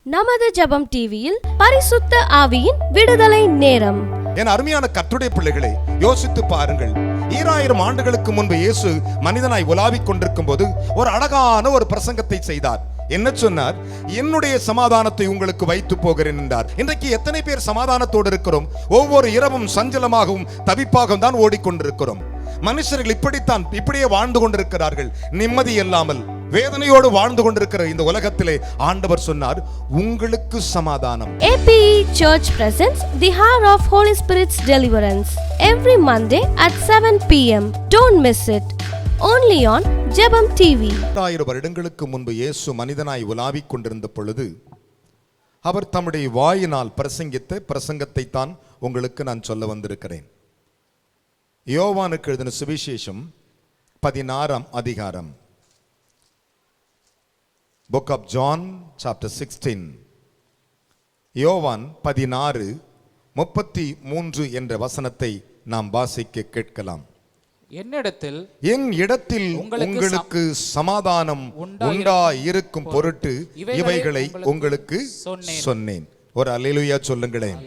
நமது ஜெபம் டிவியில் பரிசுத்த ஆவியின் விடுதலை நேரம். என் அருமையான கர்த்தருடைய பிள்ளைகளை யோசித்து பாருங்கள். 2000 ஆண்டுகளுக்கு முன்பு இயேசு மனிதனாய் உலாவிக் கொண்டிருக்கும் போது ஒரு அழகான ஒரு பிரசங்கத்தை செய்தார். என்ன சொன்னார்? என்னுடைய சமாதானத்தை உங்களுக்கு வைத்து போகிறேன் என்றார். இன்றைக்கு எத்தனை பேர் சமாதானத்தோடு இருக்கிறோம்? ஒவ்வொரு இரவும் சஞ்சலமாகவும் தவிப்பாகவும் தான் ஓடிக்கொண்டிருக்கிறோம். மனுஷர்கள் இப்படியே வாழ்ந்து கொண்டிருக்கிறார்கள். நிம்மதி இல்லாமல் வேதனையோடு வாழ்ந்து கொண்டிருக்கிற இந்த உலகத்திலே ஆண்டவர் சொன்னார், உங்களுக்கு சமாதானம். APE Church presents the Hour of Holy Spirit's Deliverance every Monday at 7 p.m. Don't miss it. Only on ஜெபம் TV. 1000 வருடங்களுக்கு முன்பு இயேசு மனிதனாய் உலாவிக் கொண்டிருந்த பொழுது அவர் தம்முடைய வாயினால் பிரசங்கித்த பிரசங்கத்தை தான் உங்களுக்கு நான் சொல்ல வந்திருக்கிறேன். யோவானுக்கு எழுதின சுவிசேஷம் 16ஆம் அதிகாரம், Book of John chapter 16. யோவான் 16:33 என்ற வசனத்தை நாம் வாசிக்க கேட்கலாம். என் இடத்தில் உங்களுக்கு சமாதானம் உண்டாயிருக்கும் பொருட்டு இவைகளை உங்களுக்கு சொன்னேன். ஒரு அல்லேலூயா சொல்லுங்களேன்.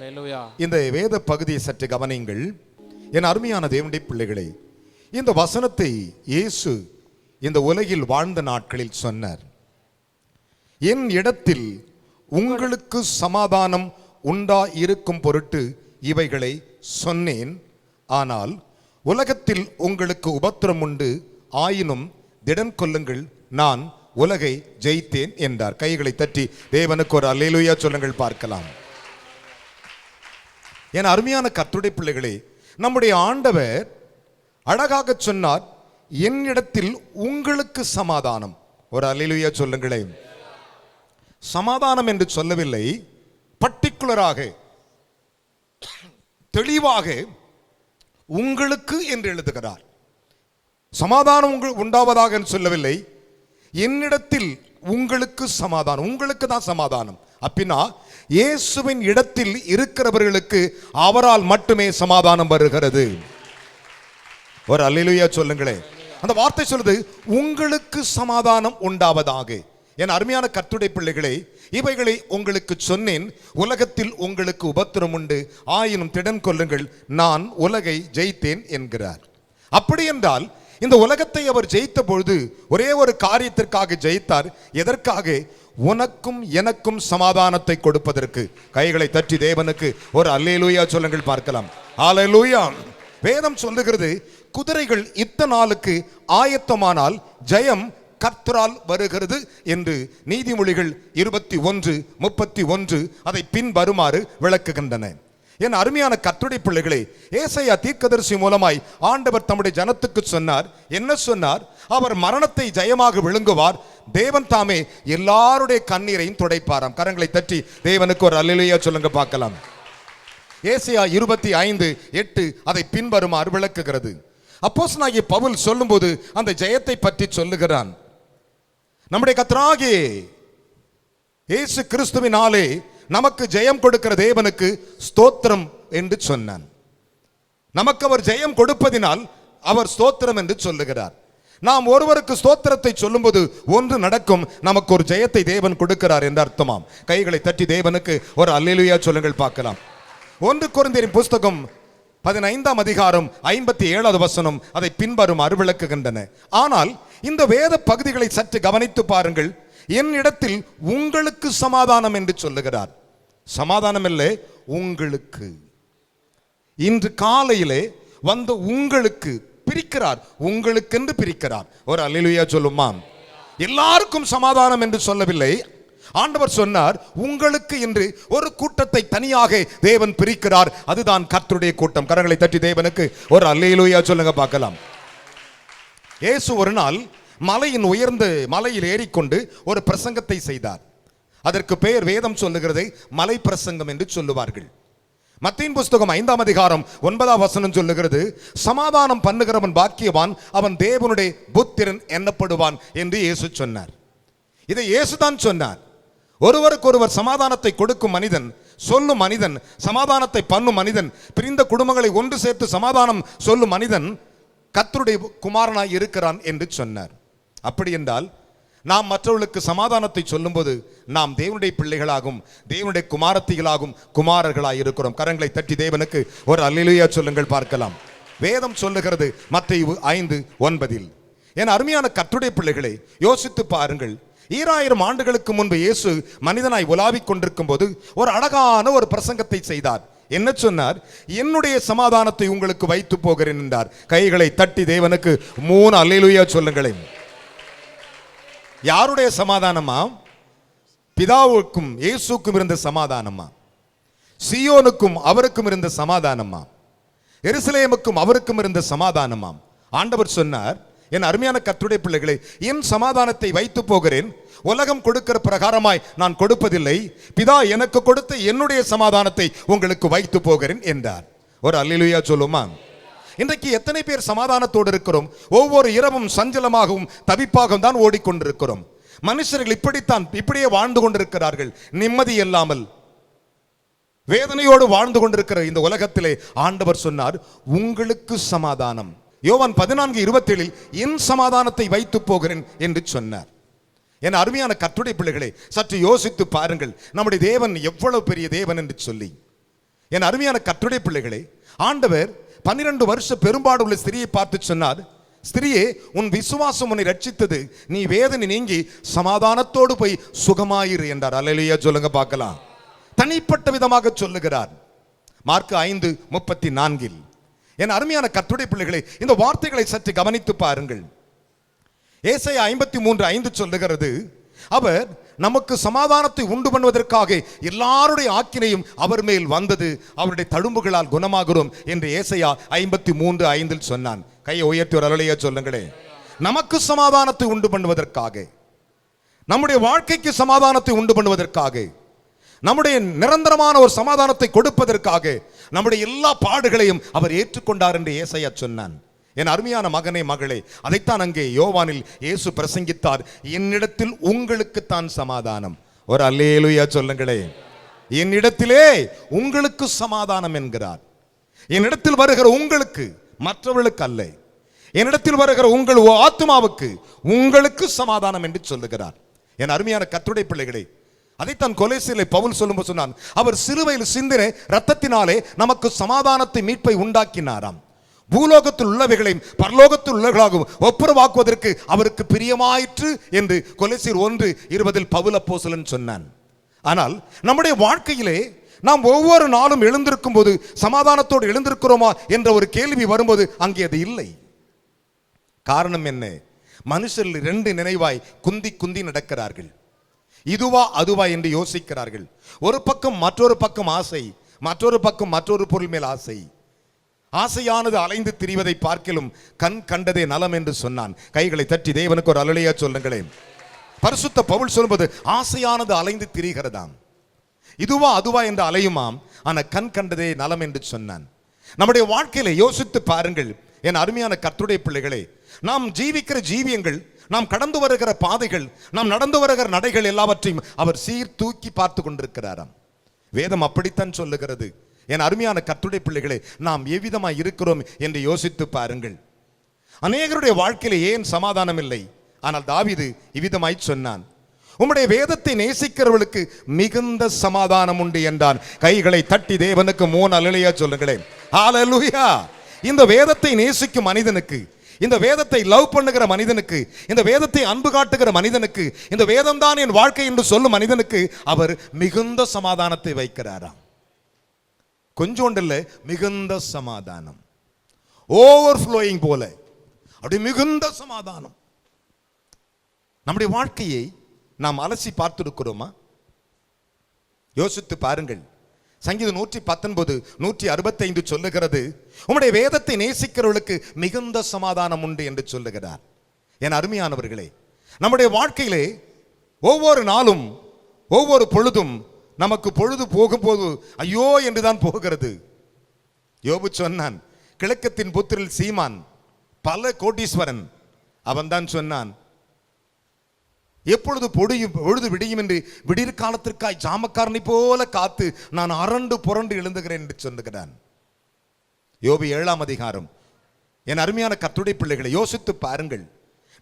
இந்த வேத பகுதியை சற்று கவனியுங்கள். என் அருமையான தேவனுடைய பிள்ளைகளே, இந்த வசனத்தை இயேசு இந்த உலகில் வாழ்ந்த நாட்களில் சொன்னார். என் இடத்தில் உங்களுக்கு சமாதானம் உண்டாயிருக்கும் பொருட்டு இவைகளை சொன்னேன். ஆனால் உலகத்தில் உங்களுக்கு உபத்திரம் உண்டு, ஆயினும் திடன் கொள்ளுங்கள், நான் உலகை ஜெயித்தேன் என்றார். கைகளை தட்டி தேவனுக்கு ஒரு அல்லேலூயா சொல்லுங்கள் பார்க்கலாம். என் அருமையான கர்த்தருடைய பிள்ளைகளே, நம்முடைய ஆண்டவர் அழகாக சொன்னார், என்னிடத்தில் உங்களுக்கு சமாதானம். ஒரு அல்லேலூயா சொல்லுங்களேன். சமாதானம் என்று சொல்லவில்லை, பர்டிகுலராக தெளிவாக உங்களுக்கு என்று எழுதுகிறார். சமாதானம் உண்டாவதாக என்று சொல்லவில்லை, என்னிடத்தில் உங்களுக்கு சமாதானம். உங்களுக்கு தான் சமாதானம். அப்படின்னா இயேசுவின் இடத்தில் இருக்கிறவர்களுக்கு அவரால் மட்டுமே சமாதானம் வருகிறது. ஒரு அல்லேலூயா சொல்லுங்களேன். அந்த வார்த்தை சொல்லுது, உங்களுக்கு சமாதானம் உண்டாவதாக. என் அருமையான கர்த்தருடைய பிள்ளைகளே, இவைகளை உங்களுக்கு சொன்னேன், உலகத்தில் உங்களுக்கு உபத்திரம் உண்டு, ஆயினும் திடன் கொள்ளுங்கள், நான் உலகை ஜெயித்தேன் என்கிறார். அப்படி என்றால் இந்த உலகத்தை அவர் ஜெயித்த பொழுது ஒரே ஒரு காரியத்திற்காக ஜெயித்தார். எதற்காக? உனக்கும் எனக்கும் சமாதானத்தை கொடுப்பதற்கு. கைகளை தட்டி தேவனுக்கு ஒரு அல்லேலூயா சொல்லுங்கள் பார்க்கலாம். அல்லேலூயா. வேதம் சொல்லுகிறது, குதிரைகள் இத்தனை நாளுக்கு ஆயத்தமானால் ஜெயம் கர்த்தரால் வருகிறது என்று. நீதிமொழிகள் 21:31 அதை பின்வருமாறு விளக்குகின்றன. என் அருமையான கர்த்தருடைய பிள்ளைகளே, ஏசாயா தீர்க்கதரிசி மூலமாய் ஆண்டவர் தம்முடைய ஜனத்துக்கு சொன்னார். என்ன சொன்னார்? அவர் மரணத்தை ஜெயமாக விழுங்குவார், தேவன் தாமே எல்லாருடைய கண்ணீரையும் துடைப்பாராம். கரங்களை தட்டி தேவனுக்கு ஒரு அல்லேலூயா சொல்லுங்க பார்க்கலாம். ஏசாயா 25:8 அதை பின்வருமாறு விளக்குகிறது. அப்போஸ்தலனாகிய பவுல் சொல்லும்போது அந்த ஜெயத்தை பற்றி சொல்லுகிறான். நம்முடைய கர்த்தராகிய இயேசு கிறிஸ்துவினாலே நமக்கு ஜெயம் கொடுக்கிற தேவனுக்கு ஸ்தோத்திரம் என்று சொன்னான். நமக்கு அவர் ஜெயம் கொடுப்பதினால் அவர் ஸ்தோத்திரம் என்று சொல்லுகிறார். நாம் ஒருவருக்கு ஸ்தோத்திரத்தை சொல்லும்போது ஒன்று நடக்கும், நமக்கு ஒரு ஜெயத்தை தேவன் கொடுக்கிறார் என்று அர்த்தமாம். கைகளை தட்டி தேவனுக்கு ஒரு அல்லேலூயா சொல்லுங்கள் பார்க்கலாம். 1 கொரிந்தியரின் புஸ்தகம் 15ஆம் அதிகாரம் 57வது வசனம் அதை பின்வருமாறு விளக்குகின்றன. ஆனால் இந்த வேத பகுதிகளை சற்று கவனித்து பாருங்கள். என்னிடத்தில் உங்களுக்கு சமாதானம் என்று சொல்லுகிறார். சமாதானம் இல்லை, உங்களுக்கு. இன்று காலையிலே வந்த உங்களுக்கு பிரிக்கிறார், உங்களுக்கு என்று பிரிக்கிறார். ஒரு அல்லேலூயா சொல்லுமா? எல்லாருக்கும் சமாதானம் என்று சொல்லவில்லை. ஆண்டவர் சொன்னார், உங்களுக்கு என்று ஒரு கூட்டத்தை தனியாக தேவன் பிரிக்கிறார். அதுதான் கர்த்தருடைய கூட்டம். கரங்களை தட்டி தேவனுக்கு ஒரு அல்லேலூயா சொல்லுங்க பார்க்கலாம். இயேசு ஒரு நாள் மலையின் உயர்ந்த மலையில் ஏறிக்கொண்டு ஒரு பிரசங்கத்தை செய்தார். அதற்கு பெயர் வேதம் சொல்லுகிறது மலை பிரசங்கம் என்று சொல்லுவார்கள். மத்தேயின் புஸ்தகம் 5ஆம் அதிகாரம் 9ஆம் வசனம் சொல்லுகிறது, சமாதானம் பண்ணுகிறவன் பாக்கியவான், அவன் தேவனுடைய புத்திரன் எண்ணப்படுவான் என்று இயேசு சொன்னார். இதை இயேசு தான் சொன்னார். ஒருவருக்கொருவர் சமாதானத்தை கொடுக்கும் மனிதன், சொல்லும் மனிதன், சமாதானத்தை பண்ணும் மனிதன், பிரிந்த குடும்பங்களை ஒன்று சேர்த்து சமாதானம் சொல்லும் மனிதன் கர்த்தருடைய குமாரனாய் இருக்கிறான் என்று சொன்னார். அப்படி என்றால் நாம் மற்றவர்களுக்கு சமாதானத்தை சொல்லும்போது நாம் தேவனுடைய பிள்ளைகளாகும், தேவனுடைய குமாரத்திகளாகும், குமாரர்களாய் இருக்கிறோம். கரங்களை தட்டி தேவனுக்கு ஒரு அல்லேலூயா சொல்லுங்கள் பார்க்கலாம். வேதம் சொல்லுகிறது மத்தேயு 5:9. என் அருமையான கர்த்தருடைய பிள்ளைகளை யோசித்து பாருங்கள். 2000 ஆண்டுகளுக்கு முன்பு இயேசு மனிதனாய் உலாவிக் கொண்டிருக்கும் போது ஒரு அழகான ஒரு பிரசங்கத்தை செய்தார். என்ன சொன்னார்? என்னுடைய சமாதானத்தை உங்களுக்கு வைத்து போகிறேன் என்றார். கைகளை தட்டி தேவனுக்கு 3 அல்லேலூயா சொல்லுங்களேன். யாருடைய சமாதானமா? பிதாவுக்கும் இயேசுக்கும் இருந்த சமாதானமா? சீயோனுக்கும் அவருக்கும் இருந்த சமாதானமா? எருசலேமுக்கும் அவருக்கும் இருந்த சமாதானமா? ஆண்டவர் சொன்னார், என் அருமையான கர்த்தருடைய பிள்ளைகளை, என் சமாதானத்தை வைத்து போகிறேன், உலகம் கொடுக்கிற பிரகாரமாய் நான் கொடுப்பதில்லை, பிதா எனக்கு கொடுத்த என்னுடைய சமாதானத்தை உங்களுக்கு வைத்து போகிறேன் என்றார். ஒரு அல்லேலூயா சொல்லுமா? இன்றைக்கு எத்தனை பேர் சமாதானத்தோடு இருக்கிறோம்? ஒவ்வொரு இரவும் சஞ்சலமாகவும் தவிப்பாகவும் தான் ஓடிக்கொண்டிருக்கிறோம். மனுஷர்கள் இப்படியே வாழ்ந்து கொண்டிருக்கிறார்கள். நிம்மதி இல்லாமல் வேதனையோடு வாழ்ந்து கொண்டிருக்கிற இந்த உலகத்திலே ஆண்டவர் சொன்னார், உங்களுக்கு சமாதானம். யோவான் 14:27 என் சமாதானத்தை வைத்து போகிறேன் என்று சொன்னார். என் அருமையான கர்த்தருடைய பிள்ளைகளை, சற்று யோசித்து பாருங்கள், நம்முடைய தேவன் எவ்வளவு பெரிய தேவன் என்று சொல்லி. என் அருமையான கர்த்தருடைய பிள்ளைகளை, ஆண்டவர் 12 வருஷ பெரும்பாடு உள்ள ஸ்திரியை பார்த்து சொன்னார், ஸ்திரியே, உன் விசுவாசம் உன்னை ரட்சித்தது, நீ வேதனை நீங்கி சமாதானத்தோடு போய் சுகமாயிரு என்றார். அல்லேலூயா சொல்லுங்க பார்க்கலாம். தனிப்பட்ட விதமாக சொல்லுகிறார். மார்க் 5:34. என் அருமையான கர்த்தருடைய பிள்ளைகளை, இந்த வார்த்தைகளை சற்று கவனித்து பாருங்கள். ஏசாயா 53:5 சொல்லுகிறது, அவர் நமக்கு சமாதானத்தை உண்டு பண்ணுவதற்காக எல்லாருடைய ஆக்கினையும் அவர் மேல் வந்தது, அவருடைய தழும்புகளால் குணமாகிறோம் என்று ஏசாயா 53:5 சொன்னான். கையை உயர்த்தி ஒரு அல்லேலூயா சொல்லுங்களே. நமக்கு சமாதானத்தை உண்டு பண்ணுவதற்காக, நம்முடைய வாழ்க்கைக்கு சமாதானத்தை உண்டு பண்ணுவதற்காக, நம்முடைய நிரந்தரமான ஒரு சமாதானத்தை கொடுப்பதற்காக நம்முடைய எல்லா பாடுகளையும் அவர் ஏற்றுக்கொண்டார் என்று ஏசாயா சொன்னான். என் அருமையான மகனே, மகளே, அதைத்தான் அங்கே யோவானில் இயேசு பிரசங்கித்தார். என்னிடத்தில் உங்களுக்குத்தான் சமாதானம். ஒரு அல்லேலூயா சொல்லுங்களே. என்னிடத்திலே உங்களுக்கு சமாதானம் என்கிறார். என்னிடத்தில் வருகிற உங்களுக்கு, மற்றவர்களுக்கு அல்ல. என்னிடத்தில் வருகிற உங்கள் ஆத்மாவுக்கு, உங்களுக்கு சமாதானம் என்று சொல்லுகிறார். என் அருமையான கர்த்தருடைய பிள்ளைகளே, அதைத்தான் கொலோசியரிலே பவுல் சொல்லும்போது சொன்னான், அவர் சிலுவையில் சிந்தின இரத்தத்தினாலே நமக்கு சமாதானத்தை, மீட்பை உண்டாக்கினாராம். பூலோகத்தில் உள்ளவைகளையும் பரலோகத்தில் உள்ளவர்களாகவும் ஒப்புரவாக்குவதற்கு அவருக்கு பிரியமாயிற்று என்று கொலோசியர் 1:20 பவுல் அப்போஸ்தலன் சொன்னான். ஆனால் நம்முடைய வாழ்க்கையிலே நாம் ஒவ்வொரு நாளும் எழுந்திருக்கும் போது சமாதானத்தோடு எழுந்திருக்கிறோமா என்ற ஒரு கேள்வி வரும்போது அங்கே அது இல்லை. காரணம் என்ன? மனுஷர்கள் 2 நினைவாய் குந்தி குந்தி நடக்கிறார்கள். இதுவா அதுவா என்று யோசிக்கிறார்கள். ஒரு பக்கம் மற்றொரு பக்கம் ஆசை, மற்றொரு பக்கம் மற்றொரு பொருள் மேல் ஆசை. ஆசையானது அலைந்து திரிவதை பார்க்கிலும் கண் கண்டதே நலம் என்று சொன்னான். கைகளை தட்டி தேவனுக்கு ஒரு அல்லேலூயா சொல்லுங்களேன். பரிசுத்த பவுல் சொல்லும்போது ஆசையானது அலைந்து திரிகிறதாம், இதுவா அதுவா என்று அலையுமாம், ஆனா கண் கண்டதே நலம் என்று சொன்னான். நம்முடைய வாழ்க்கையில யோசித்து பாருங்கள் என் அருமையான கர்த்தருடைய பிள்ளைகளே. நாம் ஜீவிக்கிற ஜீவியங்கள், நாம் கடந்து வருகிற பாதைகள், நாம் நடந்து வருகிற நடைகள் எல்லாவற்றையும் அவர் சீர் தூக்கி பார்த்து கொண்டிருக்கிறாராம். வேதம் அப்படித்தான் சொல்லுகிறது. என் அருமையான கர்த்தருடைய பிள்ளைகளே, நாம் எவ்விதமாய் இருக்கிறோம் என்று யோசித்து பாருங்கள். அநேகருடைய வாழ்க்கையில ஏன் சமாதானம் இல்லை? ஆனால் தாவீது இவ்விதமாய் சொன்னான், உம்முடைய வேதத்தை நேசிக்கிறவர்களுக்கு மிகுந்த சமாதானம் உண்டு என்றான். கைகளை தட்டி தேவனுக்கு 3 அல்லேலூயா சொல்லுங்களேன். ஹல்லேலூயா. இந்த வேதத்தை நேசிக்கும் மனிதனுக்கு, இந்த வேதத்தை லவ் பண்ணுகிற மனிதனுக்கு, இந்த வேதத்தை அன்பு காட்டுகிற மனிதனுக்கு, இந்த வேதம் தான் என் வாழ்க்கை என்று சொல்லும் மனிதனுக்கு அவர் மிகுந்த சமாதானத்தை வைக்கிறாராம். கொஞ்சோண்டு இல்லை, மிகுந்த சமாதானம், ஓவர்ஃப்ளோயிங் போல, அப்படி மிகுந்த சமாதானம். நம்முடைய வாழ்க்கையை நாம் அலசி பார்த்திருக்கிறோமா? யோசித்து பாருங்கள். சங்கீதம் 119, 165 சொல்லுகிறது, உம்முடைய வேதத்தை நேசிக்கிறவர்களுக்கு மிகுந்த சமாதானம் உண்டு என்று சொல்லுகிறார். என் அருமையானவர்களே, நம்முடைய வாழ்க்கையிலே ஒவ்வொரு நாளும் ஒவ்வொரு பொழுதும் நமக்கு பொழுது போகும்போது ஐயோ என்றுதான் போகிறது. யோபு சொன்னான், கிழக்கத்தின் புத்திரில் சீமான் பல கோடீஸ்வரன், அவன் தான் சொன்னான், எப்பொழுது பொழுது விடியும் என்று விடியற் காலத்திற்காய் ஜாமக்காரனை போல காத்து நான் அரண்டு புரண்டு எழுந்துகிறேன் என்று சொல்லுகிறான். யோபு 7ஆம் அதிகாரம். என் அருமையான கர்த்தருடைய பிள்ளைகளை யோசித்து பாருங்கள்.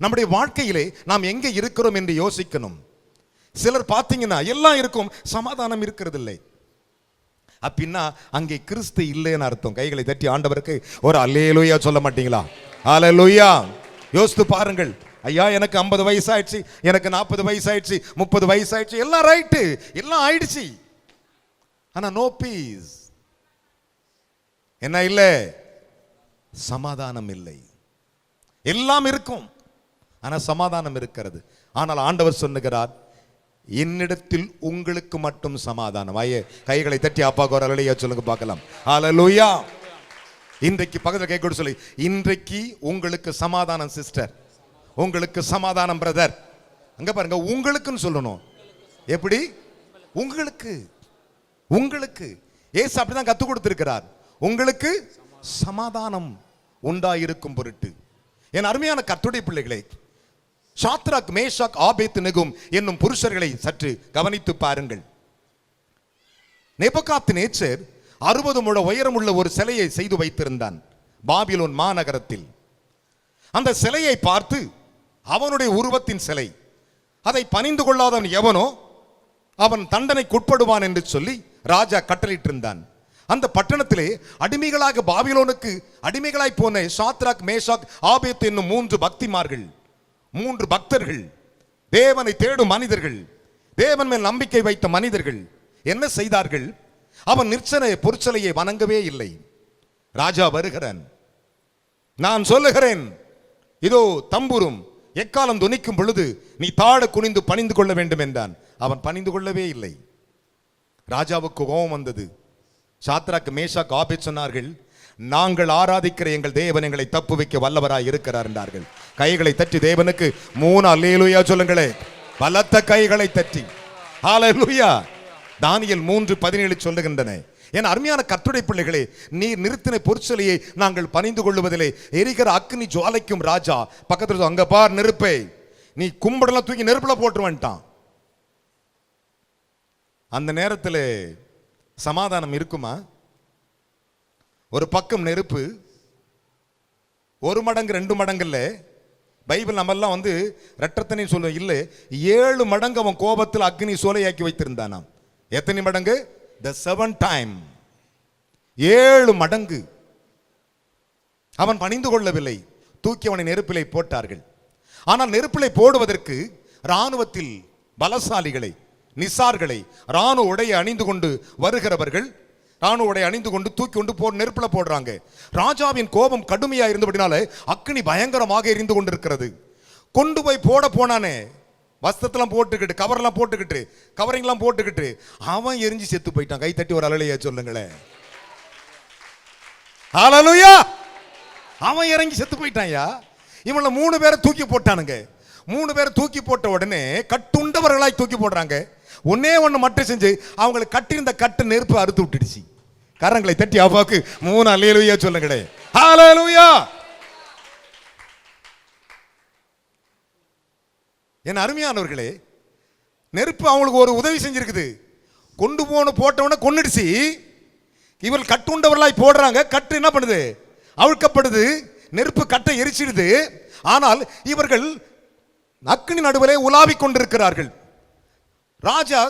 நம்முடைய வாழ்க்கையிலே நாம் எங்கே இருக்கிறோம் என்று யோசிக்கணும். சிலர் பார்த்தீங்கன்னா எல்லாம் இருக்கும், சமாதானம் இருக்கிறது இல்லை. அப்படின்னா அங்கே கிறிஸ்து இல்லைன்னு அர்த்தம். கைகளை தட்டி ஆண்டவருக்கு ஒரு அல்லேலூயா சொல்ல மாட்டீங்களா? அல்லேலூயா. யோசித்து பாருங்கள். ஐயா, எனக்கு 50 வயசு ஆயிடுச்சு, எனக்கு 40 வயசு ஆயிடுச்சு, 30 வயசு ஆயிடுச்சு, எல்லாம் ரைட்டு, எல்லாம் ஆயிடுச்சு. ஆனா நோ பீஸ். என்ன இல்லை? சமாதானம் இல்லை. எல்லாம் இருக்கும், ஆனா சமாதானம் இருக்கிறது. ஆனால் ஆண்டவர் சொல்லுகிறார், என்னிடத்தில் உங்களுக்கு மட்டும் சமாதானம். ஐயே, கைகளை தட்டி அப்பாக்கு ஒரு அல்லேலூயா சொல்லுங்க பார்க்கலாம். அல்லேலூயா. இன்றைக்கு பக்கத்தில் கை கொடு சொல்லி, இன்றைக்கு உங்களுக்கு சமாதானம் சிஸ்டர், உங்களுக்கு சமாதானம் பிரதர். அங்க பாருங்க, உங்களுக்குன்னு சொல்லணும். எப்படி? உங்களுக்கு. உங்களுக்கு இயேசு அப்படிதான் கத்து கொடுத்திருக்கிறார். உங்களுக்கு சமாதானம் உண்டாயிருக்கும் பொருட்டு. என் அருமையான கர்த்தருடைய பிள்ளைகளே, சாத்ராக், மேஷாக், ஆபேத்நேகோ என்னும் புருஷர்களை சற்று கவனித்து பாருங்கள். நேபுகாத்நேச்சர் 60 முழ உயரமுள்ள ஒரு சிலையை செய்து வைத்திருந்தான் பாபிலோன் மாநகரத்தில். அந்த சிலையை பார்த்து, அவனுடைய உருவத்தின் சிலை, அதை பணிந்து கொள்ளாதவன் எவனோ அவன் தண்டனைக்குட்படுவான் என்று சொல்லி ராஜா கட்டளையிட்டிருந்தான். அந்த பட்டணத்திலே அடிமைகளாக பாபிலோனுக்கு அடிமைகளாய் போன சாத்ராக், மேஷாக், ஆபேத் என்னும் 3 பக்திமார்கள், 3 பக்தர்கள், தேவனை தேடும் மனிதர்கள், தேவன் மேல் நம்பிக்கை வைத்த மனிதர்கள் என்ன செய்தார்கள்? அவன் நிர்ச்சனை பொருட்சலையை வணங்கவே இல்லை. ராஜா வருகிறான், நான் சொல்லுகிறேன், இதோ தம்புரும் எக்காலம் துணிக்கும் பொழுது நீ தாழ குனிந்து பணிந்து கொள்ள வேண்டும் என்றான். அவன் பணிந்து கொள்ளவே இல்லை. ராஜாவுக்கு கோபம் வந்தது. சாத்ராக், மேஷாக், ஆபேத் சொன்னார்கள், நாங்கள் ஆராதிக்கிற எங்கள் தேவன் எங்களை தப்பு வைக்க வல்லவராய் இருக்கிறார் என்றார்கள். கைகளை தட்டி தேவனுக்கு 3 அல்லேலூயா சொல்லுங்களே, பலத்த கைகளை தட்டி. ஹல்லேலூயா. தானியேல் 3:17 சொல்லுகின்றன. என் அருமையான கர்த்தருடைய பிள்ளைகளே, நீர் நிறுத்தின பொற்சிலையை நாங்கள் பணிந்து கொள்வதிலே எரிகிற அக்னி ஜுவாலைக்கும் ராஜா பக்கத்தில் அங்க பார் நெருப்பை, நீ கும்பிடலாம் தூக்கி நெருப்புல போட்டுருவான்ட்டான். அந்த நேரத்தில் சமாதானம் இருக்குமா? ஒரு பக்கம் நெருப்பு, 1 மடங்கு 2 மடங்கு இல்லை. பைபிள் நம்மெல்லாம் ரெட்டத்தனை சொல்லுவோம், இல்லை 7 மடங்கு அவன் கோபத்தில் அக்னி சோலையாக்கி வைத்திருந்தானாம். எத்தனை மடங்கு? the 7th time. 7 மடங்கு. அவன் பணிந்து கொள்ளவில்லை, தூக்கி அவனை நெருப்பிலை போட்டார்கள். ஆனால் நெருப்பிலை போடுவதற்கு இராணுவத்தில் பலசாலிகளை, நிசார்களை, இராணுவ உடையை அணிந்து கொண்டு வருகிறவர்கள், இராணுவ உடை அணிந்து கொண்டு தூக்கி கொண்டு நெருப்புல போடுறாங்க. ராஜாவின் கோபம் கடுமையா இருந்தபடினால அக்னி பயங்கரமாக எரிந்து கொண்டிருக்கிறது. கொண்டு போய் போனானே, வஸ்திரத்தெல்லாம் போட்டுக்கிட்டு, கவர்லாம் போட்டுக்கிட்டு, கவரிங்லாம் போட்டுக்கிட்டு, அவன் எரிஞ்சு செத்து போயிட்டான். கை தட்டி ஒரு அல்லேலூயா சொல்லுங்களேன். ஹல்லேலூயா. அவன் இறங்கி செத்து போயிட்டான்யா. இவங்கள 3 பேரை தூக்கி போட்டானுங்க. 3 பேரை தூக்கி போட்ட உடனே கட்டுண்டவர்களாய் தூக்கி போடுறாங்க. ஒன்னே ஒண்ணு மட்டும் செஞ்சு அவங்களை கட்டியிருந்த கட்டு நெருப்பு அறுத்து விட்டுடுச்சு. கரங்களை தட்டி அப்பாவுக்கு 3 அல்லேலூயா சொல்லுங்களே. ஹல்லேலூயா. என் அருமையானவர்களே, நெருப்பு அவங்களுக்கு ஒரு உதவி செஞ்சிருக்குது. கொண்டு போட்டவன கொன்னுடுச்சு. இவர்கள் கட்டுண்டவர்களாய் போடுறாங்க. கட்டு என்ன பண்ணுது? அவிழ்க்கப்படுது. நெருப்பு கட்டை எரிச்சிடுது. ஆனால் இவர்கள் அக்னி நடுவிலே உலாவிக் கொண்டிருக்கிறார்கள். ராஜா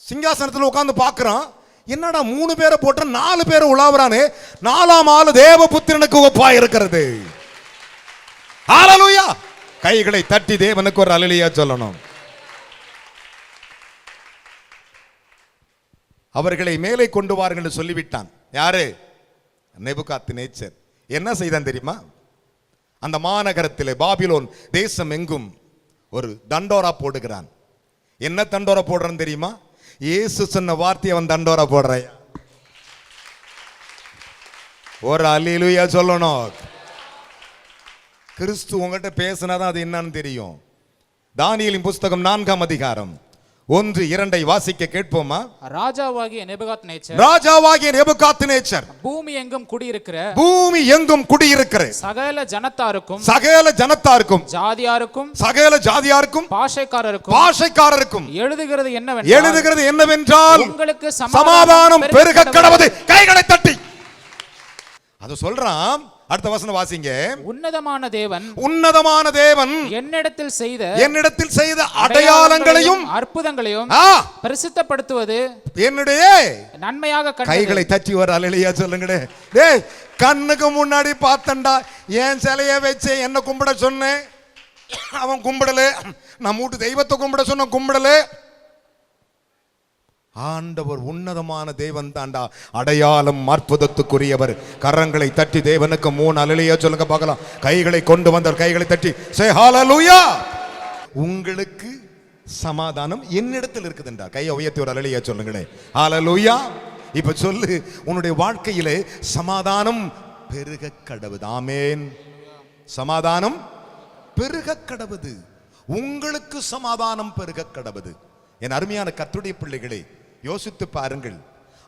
சிங்காசனத்தில் உட்கார்ந்து பார்க்கிறான், என்னடா 3 பேரை போட்ட 4 பேரை உலாவுறானே, 4ஆம் ஆளு தேவபுத்திரனுக்கு ஒப்பா இருக்கிறது. ஹல்லேலூயா. கைகளை தட்டி தேவனுக்கு ஒரு அல்லேலூயா சொல்லணும். அவர்களை மேலே கொண்டு வாருங்கள் சொல்லிவிட்டான். யாரு? நேபுகாத்நேச்சர். என்ன செய்தான் தெரியுமா? அந்த மாநகரத்திலே பாபிலோன் தேசம் எங்கும் ஒரு தண்டோரா போடுகிறான். என்ன தண்டோரா போடுறான் தெரியுமா? இயேசு சொன்ன வார்த்தை அவன் தண்டோரா போடுறான். ஒரு அல்லேலூயா சொல்லணும். கிறிஸ்து உங்ககிட்ட பேசினாதான் அது என்னன்னு தெரியும். தானியேலின் புஸ்தகம் 4ஆம் அதிகாரம் 1-2 வாசிக்க கேட்போமா? ராஜாவாகிய நேபுகாத்நேச்சர் பூமி எங்கும் குடியிருக்கிற சகல ஜனத்தாருக்கும் ஜாதியாருக்கும் பாஷைக்காரருக்கும் எழுதுகிறது என்னவென்றால் உங்களுக்கு சமாதானம் பெருக கடவுது. கைகளை தட்டி அது சொல்றான். அடுத்த வசனம் வாசிங்க. உன்னதமான தேவன் என்னிடத்தில் செய்த அடையாளங்களையும் அற்புதங்களையும் பரிசுத்தப்படுத்துவது என்னுடைய நன்மையாக கண்டது. கைகளை தட்டி வர அல்லேலூயா சொல்லுங்களே. டேய், கண்ணுக்கு முன்னாடி பார்த்தண்டா, ஏன் சிலைய வச்சு என்ன கும்பிட சொன்னேன், அவன் கும்பிடல. நம்ம வீட்டு தெய்வத்தை கும்பிட சொன்ன கும்பிடல. ஆண்டவர் உன்னதமான தேவன் தாண்டா, அடையாளம் அற்புதத்துக்குரியவர். கரங்களை தட்டி தேவனுக்கு 3 அல்லேலூயா சொல்லுங்க பார்க்கலாம். கைகளை கொண்டு வந்தவர் கைகளை தட்டி சே ஹalleluya. உங்களுக்கு சமாதானம் என்னிடத்தில் இருக்குதுண்டா. கையை உயர்த்தி ஒரு அல்லேலூயா சொல்லுங்களே. ஹalleluya. இப்ப சொல்லு, உன்னுடைய வாழ்க்கையிலே சமாதானம் பெருக கடவுது. ஆமென். சமாதானம் பெருக கடவுது. உங்களுக்கு சமாதானம் பெருக கடவுது. என் அருமையான கர்த்தருடைய பிள்ளைகளே, யோசித்து பாருங்கள்.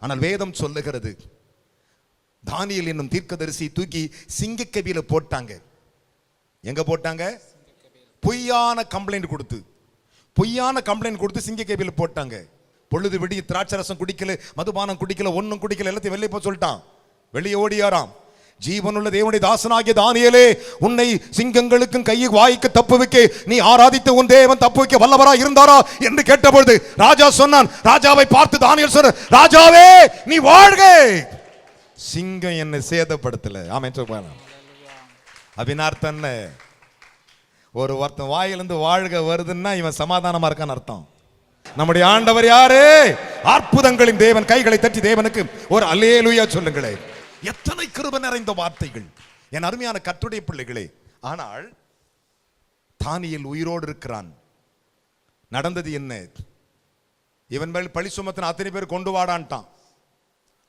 ஆனால் வேதம் சொல்லுகிறது, தானியேல் என்னும் தீர்க்கதரிசி தூக்கி சிங்கக்கவியில போட்டாங்க. எங்க போட்டாங்க? பொய்யான கம்ப்ளைண்ட் கொடுத்து சிங்கக்கவியில போட்டாங்க. பொழுது விடிய திராட்சரசம் குடிக்கல, மதுபானம் குடிக்கல, ஒன்னும் குடிக்கல, எல்லாத்தையும் வெளியே போய் சொல்லிட்டான். வெளியே ஓடியாராம். ஜீவனுள்ள தேவனுடைய தாசனாகிய தானியேலே, உன்னை சிங்கங்களுக்கும் கையை வாய்க்கு தப்பு வைக்க நீ ஆராதித்த உன் தேவன் தப்பு வைக்க வல்லவரா இருந்தாரா என்று கேட்டபொழுது ராஜா சொன்னான். ராஜாவை பார்த்து தானியேல் சொன்ன, ராஜாவே நீ வாழ்க, சிங்கம் என்னை சேதப்படுத்தல. ஆமென் சொல்லுங்க. அப்படின்னு அர்த்தம் என்ன? ஒரு ஒருத்தன் வாயிலிருந்து வாழ்க வருதுன்னா இவன் சமாதானமா இருக்கான்னு அர்த்தம். நம்முடைய ஆண்டவர் யாரு? அற்புதங்களின் தேவன். கைகளை தட்டி தேவனுக்கு ஒரு அல்லேலூயா சொல்லுங்களே. எத்தனை கிருபை நிறைந்த வார்த்தைகள் என் அருமையான கர்த்தருடைய பிள்ளைகளே. ஆனால் தானியேல் உயிரோடு இருக்கிறான். நடந்தது என்ன? இவன் மேல் பழி சுமத்தின அத்தனை பேர் கொண்டு வாடான்ட்டான்.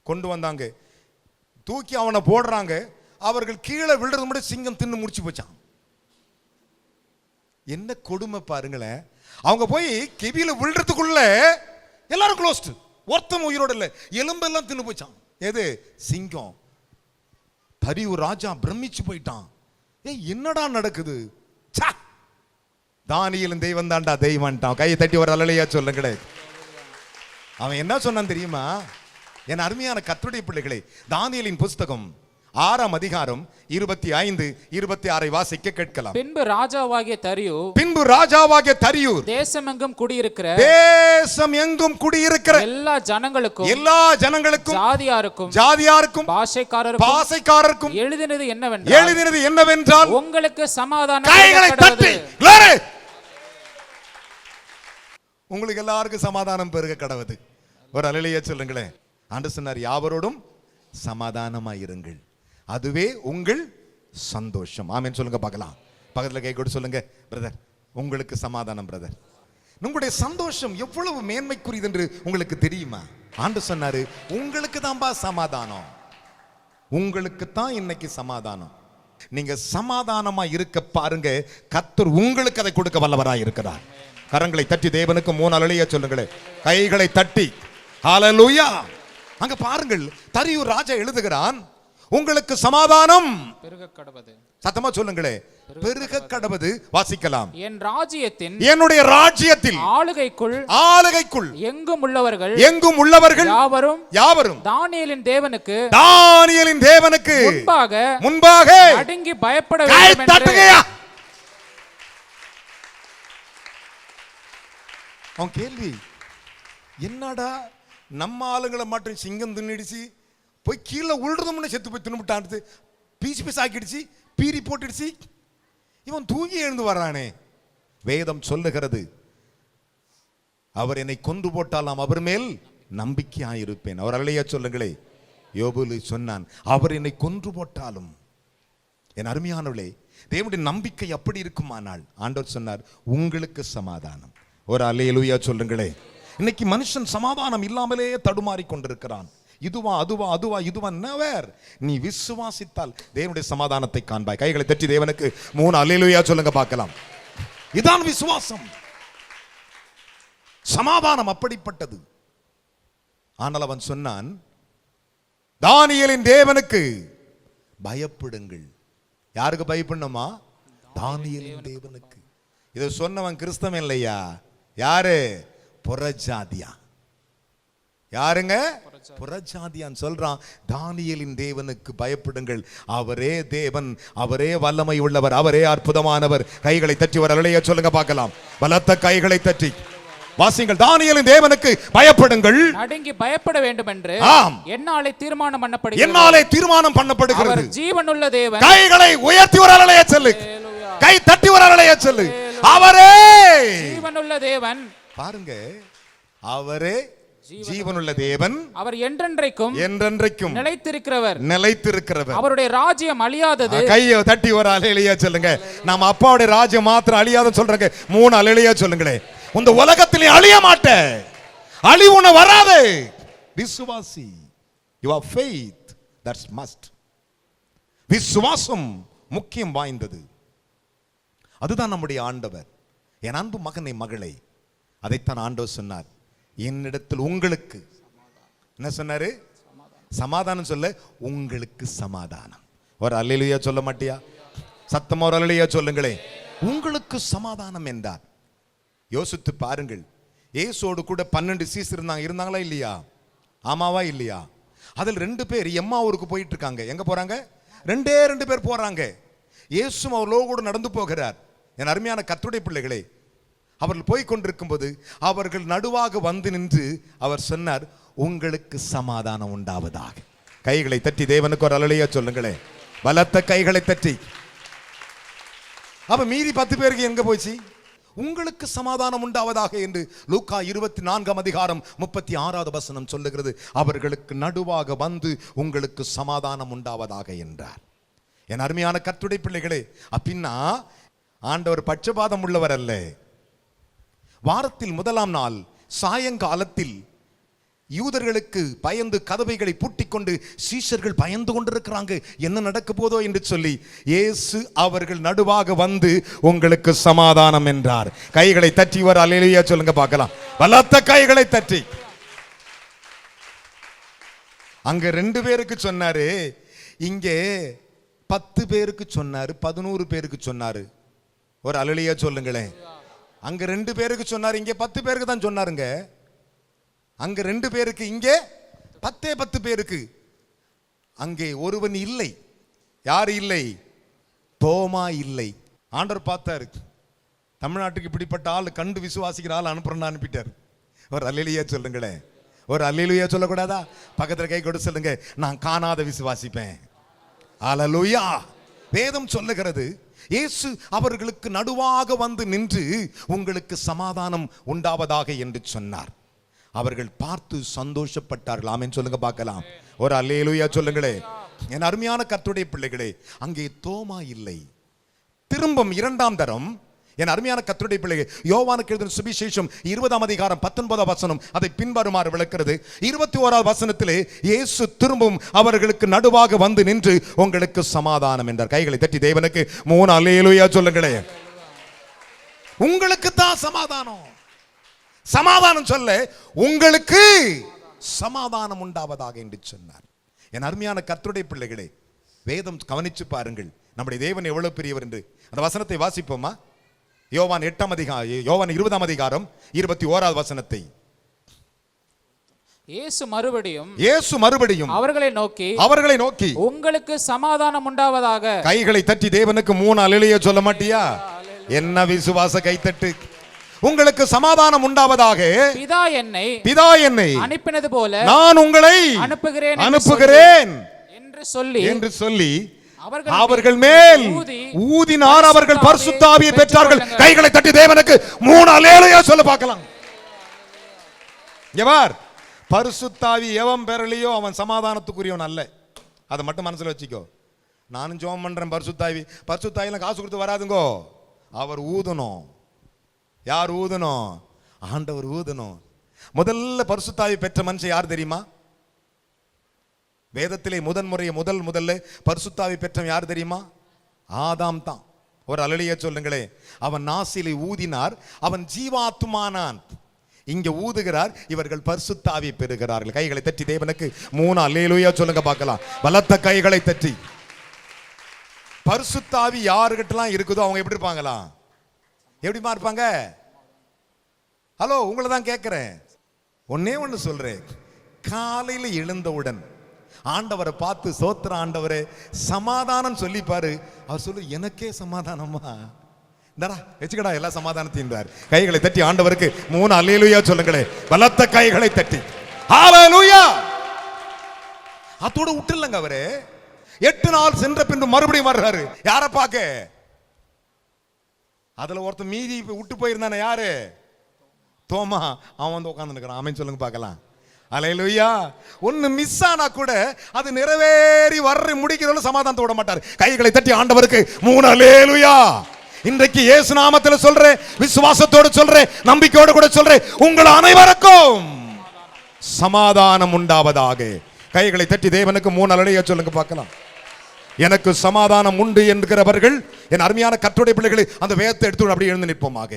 கொண்டு வந்தாங்க, தூக்கி அவனை போடுறாங்க. அவர்கள் கீழே விழுறது மட்டும் சிங்கம் தின்னு முடிச்சு போச்சான். என்ன கொடுமை பாருங்களேன். அவங்க போய் கெபியில விழுறதுக்குள்ள எல்லாரும் க்ளோஸ்ட். ஒருத்தன் உயிரோடு இல்லை, எலும்பெல்லாம் தின்னு போச்சான். எது? சிங்கம். தரியு ராஜா பிரமிச்சு போயிட்டான். என்னடா நடக்குது? தானியேலின் தெய்வம் தான்டா தெய்வம்ட்டான். கையை தட்டி ஒரு அல்லேலூயா சொல்லுங்களே. அவன் என்ன சொன்னான் தெரியுமா? என் அருமையான கர்த்தருடைய பிள்ளைகளே, தானியேலின் புஸ்தகம் 6ஆம் அதிகாரம் 25, 26 வாசிக்க கேட்கலாம். பின்பு ராஜாவாகிய தரியூர் தேசமெங்கும் குடியிருக்கிற எல்லா ஜனங்களுக்கும் ஜாதியாருக்கும் பாஷைக்காரருக்கும் எழுதினது என்னவென்றால் உங்களுக்கு சமாதானம். கைகளை தட்டி உங்களுக்கு எல்லாருக்கும் சமாதானம் பெருக கடவுது. ஒரு அல்லேலூயா சொல்லுங்களேன். ஆண்டவர் சொன்னார், யாவரோடும் சமாதானமாயிருங்கள், அதுவே உங்கள் சந்தோஷம். ஆமென் சொல்லுங்க பார்க்கலாம். பக்கத்துல கை கொடு சொல்லுங்க, பிரதர் உங்களுக்கு சமாதானம். பிரதர், உங்களுடைய சந்தோஷம் எவ்வளவு மேன்மைக்குரியது என்று உங்களுக்கு தெரியுமா? ஆண்டவர் சொன்னாரு, உங்களுக்கு தான்பா சமாதானம், உங்களுக்கு தான் இன்னைக்கு சமாதானம். நீங்க சமாதானமா இருக்க பாருங்க, கர்த்தர் உங்களுக்கு அதை கொடுக்க வல்லவராய் இருக்கிறார். கரங்களை தட்டி தேவனுக்கு 3 அல்லேலூயா சொல்லுங்களே. கைகளை தட்டி ஹalleluya. அங்க பாருங்கள், தரியூர் ராஜா எழுதுகிறான், உங்களுக்கு சமாதானம் பெருக கடவது. சத்தமா சொல்லுங்களே, பெருக கடவது. வாசிக்கலாம். என்னுடைய ராஜ்யத்தில் ஆளுகைக்குள் எங்கும் உள்ளவர்கள் யாவரும் தானியேலின் தேவனுக்கு முன்பாக அடங்கி பயப்பட வேண்டும் என்று. அவன் கேள்வி என்னடா, நம்ம ஆளுங்களை மட்டும் சிங்கம் தின்னுடுச்சு, போய் கீழே உள்றதும்னு செத்து போய் தின்னுட்டான், பீஸ் பீஸ் ஆக்கிடுச்சு, பீரி போட்டுடுச்சு, இவன் தூங்கி எழுந்து வர்றானே. வேதம் சொல்லுகிறது, அவர் என்னை கொன்று போட்டாலாம் அவர் மேல் நம்பிக்கையாயிருப்பேன். அவர் அல்லேலூயா சொல்லுங்களே. யோபு சொன்னான், அவர் என்னை கொன்று போட்டாலும். என் அருமையானவளே, தேவனுடைய நம்பிக்கை அப்படி இருக்குமானால் ஆண்டவர் சொன்னார், உங்களுக்கு சமாதானம். ஒரு அல்லேலூயா சொல்லுங்களே. இன்னைக்கு மனுஷன் சமாதானம் இல்லாமலே தடுமாறி கொண்டிருக்கிறான். இதுவா நெவர். நீ விசுவாசித்தால் தேவனுடைய சமாதானத்தை காண்பாய். கைகளை தட்டி தேவனுக்கு 3 அல்லேலூயா சொல்லுங்க பார்க்கலாம். இதான் விசுவாசம். சமாதானம் அப்படிப்பட்டது. ஆனால் அவன் சொன்னான், தானியேலின் தேவனுக்கு பயப்படுங்கள். யாருக்கு பயப்படணுமா? தானியேலின் தேவனுக்கு. இதை சொன்னவன் கிறிஸ்தவன் இல்லையா? யாரு? புறஜாதியா. யாருங்க? புறஜாதியான் சொல்றான். தானியேலின் தேவனுக்கு பயப்படுங்கள், அவரே தேவன், அவரே வல்லமை உள்ளவர், அவரே அற்புதமானவர். கைகளை தட்டி ஒரு அல்லேலூயா சொல்லுங்க பார்க்கலாம். பலத்த கைகளை தட்டி வாசிங்கள். தானியேலின் தேவனுக்கு பயப்படுங்கள், நடுங்கி பயப்பட வேண்டும் என்று என்னாலே தீர்மானம் பண்ணப்படுகிறது. என்னாலே தீர்மானம் பண்ணப்படுகிறது. ஜீவனுள்ள தேவன். கைகளை உயர்த்தி ஒரு அல்லேலூயா சொல்லு. கை தட்டி ஒரு அல்லேலூயா சொல்லு. அவரே ஜீவனுள்ள தேவன். பாருங்க, அவரே ஜீவனுள்ள தேவன், அவர் என்றென்றைக்கும் என்றென்றைக்கும் நிலைத்திருக்கிறவர். அவருடைய ராஜ்யம் அழியாதது. கையை தட்டி ஒரு அல்லேலூயா சொல்லுங்க. நம்ம அப்பாவுடைய ராஜ்யம் மாத்திரம் அழியாதுன்னு சொல்றாங்க. 3 அல்லேலூயா சொல்லுங்களே. இந்த உலகத்திலே அழிய மாட்டே, அழிவுன வராது. விசுவாசி. Your faith, that's must. விசுவாசம் முக்கியம் வாய்ந்தது. அதுதான் நம்முடைய ஆண்டவர். என் அன்பு மகனை மகளே, அதைத்தான் ஆண்டவர் சொன்னார். என்னிடத்தில் உங்களுக்கு என்ன சொன்னாரு? சமாதானம் சொல்ல, உங்களுக்கு சமாதானம். ஒரு அல்லேலூயா சொல்ல மாட்டியா? சத்தமா ஒரு அல்லேலூயா சொல்லுங்களே. உங்களுக்கு சமாதானம் என்றார். யோசித்து பாருங்கள், இயேசுவோடு கூட 12 சீசர் இருந்தாங்களா இல்லையா? ஆமாவா இல்லையா? அதில் 2 பேர் எம்மாவூருக்கு போயிட்டு இருக்காங்க. எங்க போறாங்க? 2 பேர் போறாங்க. இயேசுவும் அவர்களோடு நடந்து போகிறார். என் அருமையான கர்த்தருடைய பிள்ளைகளே, அவர்கள் போய் கொண்டிருக்கும் போது அவர்கள் நடுவாக வந்து நின்று அவர் சொன்னார், உங்களுக்கு சமாதானம் உண்டாவதாக. கைகளை தட்டி தேவனுக்கு ஒரு அல்லேலூயா சொல்லுங்களே. பலத்த கைகளை தட்டி. அப்ப மீதி 10 பேருக்கு எங்க போச்சு? உங்களுக்கு சமாதானம் உண்டாவதாக என்று லூக்கா 24 அதிகாரம் 36வது வசனம் சொல்லுகிறது. அவர்களுக்கு நடுவாக வந்து உங்களுக்கு சமாதானம் உண்டாவதாக என்றார். என் அருமையான கர்த்தருடைய பிள்ளைகளே, அப்படின்னா ஆண்டவர் பட்சபாதம் உள்ளவர் அல்ல. வாரத்தில் 1ஆம் நாள் சாயங்காலத்தில் யூதர்களுக்கு பயந்து கதவைகளை பூட்டிக்கொண்டு சீஷர்கள் பயந்து கொண்டிருக்கிறாங்க, என்ன நடக்க போதோ என்று சொல்லி இயேசு அவர்கள் நடுவாக வந்து உங்களுக்கு சமாதானம் என்றார். கைகளை தட்டி ஒரு அல்லேலூயா சொல்லுங்க பார்க்கலாம். பலத்த கைகளை தட்டி. அங்க 2 பேருக்கு சொன்னாரு, இங்கே 10 பேருக்கு சொன்னாரு, 11 பேருக்கு சொன்னாரு. ஒரு அல்லேலூயா சொல்லுங்களேன். அங்க 2 பேருக்கு சொன்னாரு, இங்கே 10 பேருக்கு தான் சொன்னாருங்க. அங்க 2 பேருக்கு, இங்கே 10 பேருக்கு. அங்கே ஒருவன் இல்லை. யார் இல்லை? தோமா இல்லை. ஆண்டவர் பார்த்தாரு, தமிழ்நாட்டுக்கு இப்படிப்பட்ட ஆள் கண்டு விசுவாசிக்கிற ஆள் அனுப்புறேன்னு அனுப்பிட்டார். ஒரு அல்லேலூயா சொல்லுங்களேன். ஒரு அல்லேலூயா சொல்லக்கூடாதா? பக்கத்தில் கை கொடு சொல்லுங்க, நான் காணாத விசுவாசிப்பேன். அல்லேலூயா. வேதம் சொல்லுகிறது, இயேசு அவர்களுக்கு நடுவாக வந்து நின்று உங்களுக்கு சமாதானம் உண்டாவதாக என்று சொன்னார். அவர்கள் பார்த்து சந்தோஷப்பட்டார்கள். ஆமென் சொல்லுங்க பார்க்கலாம். ஒரு அல்லேலூயா சொல்லுங்களே. என் அருமையான கர்த்தருடைய பிள்ளைகளே, அங்கே தோமா இல்லை. திரும்பம் 2ஆம் தரம் என் அருமையான கர்த்தருடைய பிள்ளைகளே, யோவானுக்கு எழுதின சுவிசேஷம் 20ஆம் அதிகாரம் 19ஆம் வசனம் அதை பின்வருமாறு விளக்கிறது. 21ஆம் வசனத்திலே இயேசு திரும்பவும் அவர்களுக்கு நடுவாக வந்து நின்று உங்களுக்கு சமாதானம் என்றார். கைகளை தட்டி தேவனுக்கு 3 அல்லேலூயா சொல்லுங்களே. உங்களுக்கு தான் சமாதானம். சமாதானம் சொல்ல, உங்களுக்கு சமாதானம் உண்டாவதாக என்று சொன்னார். என் அருமையான கர்த்தருடைய பிள்ளைகளே, வேதம் கவனிச்சு பாருங்கள், நம்முடைய தேவன் எவ்வளவு பெரியவர் என்று. அந்த வசனத்தை வாசிப்போமா? யோவான் 8ஆம் அதிகாரம், யோவான் 20ஆம் அதிகாரம் 21ஆவது வசனத்தை. இயேசு மறுபடியும் அவர்களை நோக்கி உங்களுக்கு சமாதானம் உண்டாவதாக. கைகளை தட்டி தேவனுக்கு 3 அல்லேலூயா சொல்ல மாட்டியா? என்ன விசுவாச கைத்தட்டு. உங்களுக்கு சமாதானம் உண்டாவதாக. பிதா என்னை அனுப்பினது போல நான் உங்களை அனுப்புகிறேன் என்று சொல்லி அவர்கள் மேல் ஊதினார். அவர்கள் பரிசுத்த ஆவியை பெற்றார்கள். கைகளை தட்டி தேவனுக்கு 3 அல்லேலூயா சொல்ல பார்க்கலாம். எவர் பரிசுத்த ஆவி எவன் பெறலையோ அவன் சமாதானத்துக்குரியவன் அல்ல. அதை மட்டும் மனசுல வச்சுக்கோ. நானும் ஜெபம் பண்றேன், பரிசுத்த ஆவியெல்லாம் காசு கொடுத்து வராதுங்கோ. அவர் ஊதணும். யார் ஊதணும்? ஆண்டவர் ஊதணும். முதல்ல பரிசுத்த ஆவி பெற்ற மனுஷன் யார் தெரியுமா? வேதத்திலே முதல்ல பரிசுத்த ஆவி பெற்றவன் யார் தெரியுமா? ஆதாம் தான். ஒரு அல்லேலூயா சொல்லுங்களே. அவன் நாசிலை ஊதினார், அவன் ஜீவாத்துமானான். இங்க ஊதுகிறார், இவர்கள் பரிசுத்த ஆவியை பெறுகிறார்கள். கைகளை தட்டி தேவனுக்கு 3 அல்லேலூயா சொல்லுங்க பார்க்கலாம். பலத்த கைகளை தட்டி. பரிசுத்த ஆவி யாருக்கிட்டலாம் இருக்குதோ அவங்க எப்படி இருப்பாங்களா? எப்படிமா இருப்பாங்க? ஹலோ, உங்களை தான் கேட்கிறேன். ஒன்னே ஒன்று சொல்றேன், காலையில எழுந்தவுடன் ஆண்டவரை பார்த்து சோத்திர ஆண்டவரே சமாதானம் சொல்லிப்பாரு. அவர் சொல்லு எனக்கே சமாதானமா, இந்தடா வச்சுக்கடா எல்லா சமாதானத்தையும். கைகளை தட்டி ஆண்டவருக்கு 3 அல்லேலூயா சொல்லுங்களே, பலத்த கைகளை தட்டி ஹalleluya. அதோட விட்டுலங்க அவரு. 8 நாள் சென்ற பின்பு மறுபடியும் வர்றாரு. யாரை பார்க்க? அதுல ஒருத்தன் மீதி விட்டு போயிருந்தானே, யாரு? தோமா. அவன் வந்து உட்கார்ந்து இருக்கிறான். ஆமென் சொல்லுங்க பார்க்கலாம். அல்லேலூயா. ஒன்னு மிஸ் ஆனா கூட அது நிறைவேறி வர்ற முடிக்கிறவங்க சமாதானத்தை விட மாட்டார். கைகளை தட்டி ஆண்டவருக்கு 3 அல்லேலூயா. இன்றைக்கு இயேசு நாமத்தில் சொல்றேன், விசுவாசத்தோடு சொல்றேன், நம்பிக்கையோடு கூட சொல்றேன், உங்கள் அனைவருக்கும் சமாதானம் உண்டாவதாக. கைகளை தட்டி தேவனுக்கு 3 அல்லேலூயா சொல்லுங்க பார்க்கலாம். எனக்கு சமாதானம் உண்டு என்கிறவர்கள், என் அருமையான கர்த்தருடைய பிள்ளைகளை, அந்த வேதத்தை எடுத்து அப்படியே எழுந்து நிற்போமாக.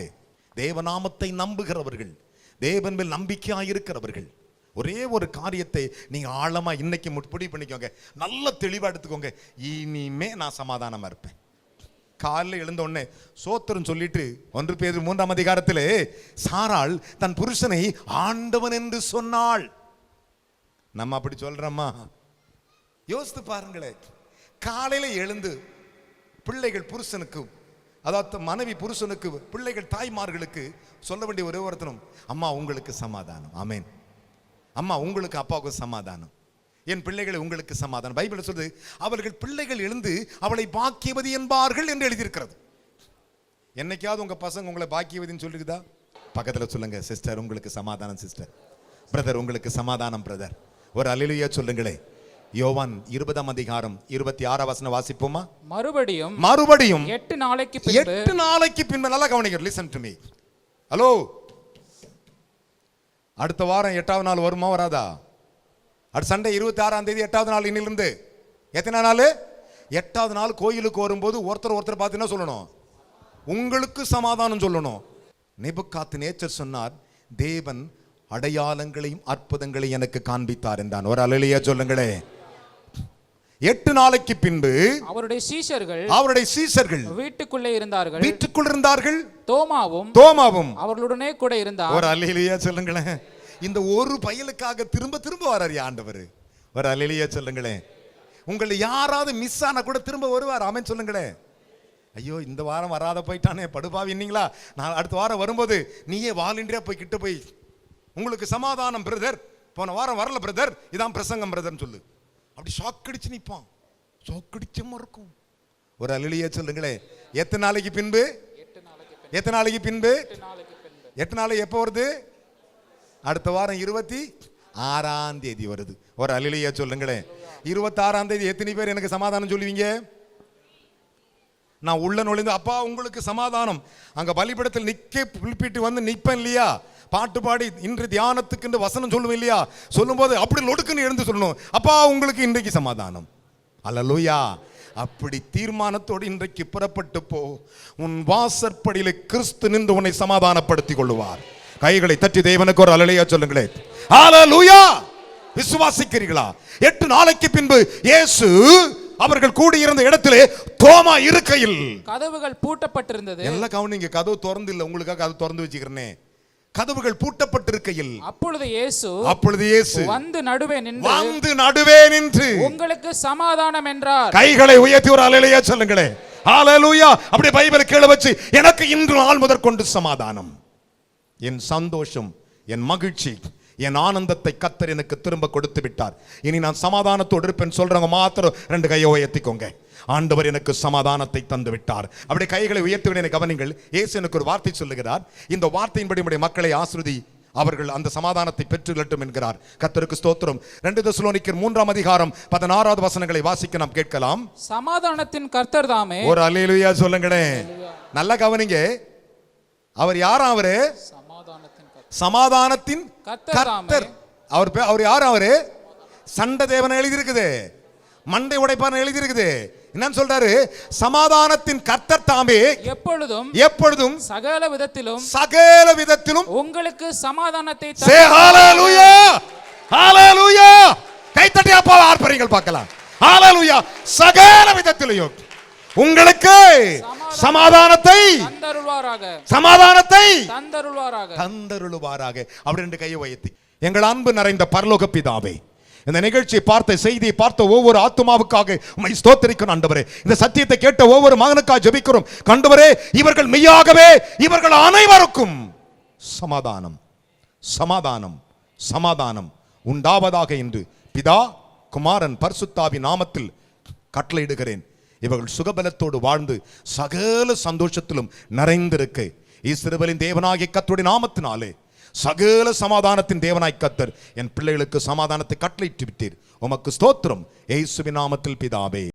தேவநாமத்தை நம்புகிறவர்கள், தேவன் மேல் நம்பிக்கையாக இருக்கிறவர்கள், ஒரே ஒரு காரியத்தை நீங்க ஆழமா இன்னைக்கு முடிவு பண்ணிக்கோங்க, நல்ல தெளிவா எடுத்துக்கோங்க. இனிமே நான் சமாதானமா இருப்பேன். காலையில் எழுந்த உடனே சோத்திரம் சொல்லிட்டு 1 பேதுரு 3ஆம் அதிகாரத்திலே சாராள் தன் புருஷனை ஆண்டவன் என்று சொன்னாள். நம்ம அப்படி சொல்றோமா? யோசித்து பாருங்களேன். காலையில எழுந்து பிள்ளைகள் புருஷனுக்கு, அதாவது மனைவி புருஷனுக்கு, பிள்ளைகள் தாய்மார்களுக்கு சொல்ல வேண்டிய ஒரே ஒருத்தனும், அம்மா உங்களுக்கு சமாதானம், ஆமென். அம்மா உங்களுக்கு அப்பாவுக்கு சமாதானம், என் பிள்ளைகளை உங்களுக்கு சமாதானம். பைபிள் சொல்றது அவர்கள் பிள்ளைகள் எழுந்து அவளை பாக்கியவதி என்பார்கள் என்று எழுதியிருக்கிறது. என்னைக்காவது உங்க பசங்க உங்களை பாக்கியவதின்னு சொல்லிருக்குதா? பக்கத்துல சொல்லுங்க, சிஸ்டர் உங்களுக்கு சமாதானம், சிஸ்டர். பிரதர் உங்களுக்கு சமாதானம், பிரதர். ஒரு அல்லேலூயா சொல்லுங்களே. யோவான் 20ஆம் அதிகாரம் 26ஆம் வசனம் வாசிப்போமா? மறுபடியும் 8 நாளைக்கு பின்பு நல்லா கவனிங்க, லிசன் டு மீ. ஹலோ, அடுத்த வாரம் 8வது நாள் வருமா வராதா? அடுத்த சண்டே 26ஆம் தேதி 8வது நாள். இன்னிலிருந்து எத்தனை நாள்? 8வது நாள் கோயிலுக்கு வரும்போது ஒருத்தர் பார்த்தீங்கன்னா சொல்லணும், உங்களுக்கு சமாதானம் சொல்லணும். நேபுகாத்நேச்சர் சொன்னார், தேவன் அடையாளங்களையும் அற்புதங்களையும் எனக்கு காண்பித்தார் என்றான். ஒரு அல்லேலூயா சொல்லுங்களே. 8 நாளைக்கு பின்பு அவருடைய சீஷர்கள் வீட்டுக்குள்ளே இருந்தார்கள். தோமாவும் அவர்களுடனே கூட இருந்தார். ஒரு அல்லேலூயா சொல்லுங்களேன். இந்த ஒரு பயலுக்காக திரும்ப வராரு ஆண்டவர். ஒரு அல்லேலூயா சொல்லுங்களேன். உங்களை யாராவது மிஸ் ஆனா கூட திரும்ப வருவார். ஆமென் சொல்லுங்களேன். ஐயோ இந்த வாரம் வராத போயிட்டானே படுபாவின்னீங்களா, நான் அடுத்த வாரம் வரும்போது நீயே வாலண்டியரா போய் கிட்ட போய் உங்களுக்கு சமாதானம் பிரதர், போன வாரம் வரல பிரதர், இதான் பிரசங்கம் பிரதர்னு சொல்லு. அப்படி ஷாக் அடிச்சு நிற்பான். ஷாக் அடிச்சமா இருக்கும். ஒரு அல்லேலூயா சொல்லுங்களேன். எத்தனை நாளைக்கு பின்பு? 8 நாளைக்கு பின்பு. 8 நாளைக்கு எப்போ வருது? அடுத்த வாரம் 26ஆம் தேதி வருது. ஒரு அல்லேலூயா சொல்லுங்களேன். 26ஆம் தேதி எத்தனை பேர் எனக்கு சமாதானம் சொல்லுவீங்க? நான் உள்ள நுழைந்து அப்பா உங்களுக்கு சமாதானம், அங்க பலிபீடத்தில் நிக்க புல்பிட்டு வந்து நிப்பேன் இல்லையா, பாட்டு பாடி இன்று தியானத்துக்கு இந்த வசனம் சொல்லுவேன் இல்லையா, சொல்லும் போது அப்படி லொடுக்குன்னு எழுந்து சொல்லணும், அப்பா உங்களுக்கு இன்றைக்கு சமாதானம். அல்லேலூயா. அப்படி தீர்மானத்தோடு இன்றைக்கு புறப்பட்டு போ. உன் வாசற்படியிலே கிறிஸ்து நின்று உன்னை சமாதானப்படுத்திக் கொள்ளுவார். கைகளை தட்டி தேவனுக்கு ஒரு அல்லேலூயா சொல்லுங்களேன். அல்லேலூயா. விசுவாசிக்கிறீர்களா? 8 நாளைக்கு பின்பு இயேசு அவர்கள் கூடியிருந்த இடத்திலே தோமா இருக்கையில் கதவுகள் பூட்டப்பட்டிருந்தது. எல்லாம் கவனிங்க, கதவு திறந்து இல்ல, உங்களுக்காக கதவு திறந்து வச்சுக்கிறேனே. கதவுகள் பூட்டப்பட்டிருக்கையில் அப்பொழுது இயேசு வந்து நடுவே நின்று உங்களுக்கு சமாதானம் என்றார். கைகளை உயர்த்தி ஒரு அல்லேலூயா சொல்லுங்களே. அல்லேலூயா. அப்படியே பைபிளை கீழ வச்சு, எனக்கு இன்று நாள் முதற்கொண்டு சமாதானம், என் சந்தோஷம், என் மகிழ்ச்சி, என் ஆனந்தத்தை கர்த்தர் எனக்கு திரும்ப கொடுத்து விட்டார். இனி நான் சமாதானத்தோடு இருப்பேன் சொல்றவங்க மாத்திரம் 2 கையை உயர்த்திக்கோங்க. ஆண்டவர் எனக்கு சமாதானத்தை தந்து விட்டார். அப்படி கைகளை உயர்த்தி கவனிங்கள். இயேசு எனக்கு ஒரு வார்த்தை சொல்லுகிறார். இந்த வார்த்தையின்படி நம்முடைய மக்களை ஆசீர்வதி, அவர்கள் அந்த சமாதானத்தை பெற்றுள்ளட்டும் என்கிறார். கர்த்தருக்கு ஸ்தோத்திரம். 2 தெசலோனிக்கர் 3ஆம் அதிகாரம் 16வது வசனங்களை வாசிக்க நாம் கேட்கலாம். சமாதானத்தின் கர்த்தர் தாமே. ஒரு அல்லேலூயா சொல்லுங்களே. நல்லா கவனிங்க. அவர் யாரா? அவரு சமாதானத்தின் கர்த்தர். அவர் யார்? அவரு சண்ட தேவன் எழுதி இருக்குது, மண்டை உடைப்பான எழுதி இருக்குது. என்னன்னு சொல்றாரு? சமாதானத்தின் கர்த்தர் தாமே எப்பொழுதும் சகல விதத்திலும் உங்களுக்கு சமாதானத்தை ஹalleluya. ஹalleluya. கைத்தட்டி அப்பா ஆர்ப்பரிங்கள் பார்க்கலாம். ஹalleluya. சகல விதத்திலும் உங்களுக்கு சமாதானத்தை தந்தருள்வாராக. அப்படி 2 கையை உயர்த்தி எங்கள் அன்பு நிறைந்த பரலோக பிதாவே, இந்த நிகழ்ச்சியை பார்த்த, செய்தியை பார்த்த ஒவ்வொரு ஆத்துமாவுக்காக உம்மை ஸ்தோத்திரிக்கிறோம் ஆண்டவரே. இந்த சத்தியத்தை கேட்ட ஒவ்வொரு மகனுக்காக ஜெபிக்கிறோம் ஆண்டவரே. இவர்கள் மெய்யாகவே இவர்கள் அனைவருக்கும் சமாதானம் சமாதானம் சமாதானம் உண்டாவதாக என்று பிதா, குமாரன், பரிசுத்தாவின் நாமத்தில் கட்டளையிடுகிறேன். இவர்கள் சுகபலத்தோடு வாழ்ந்து சகல சந்தோஷத்திலும் நிறைந்திருக்க இஸ்ரவேலின் தேவனாகிய கர்த்தருடைய நாமத்தினாலே சகல சமாதானத்தின் தேவனாய் கர்த்தர் என் பிள்ளைகளுக்கு சமாதானத்தை கட்டளையிட்டு விட்டீர். உமக்கு ஸ்தோத்திரம். இயேசுவின் நாமத்தில் பிதாவே.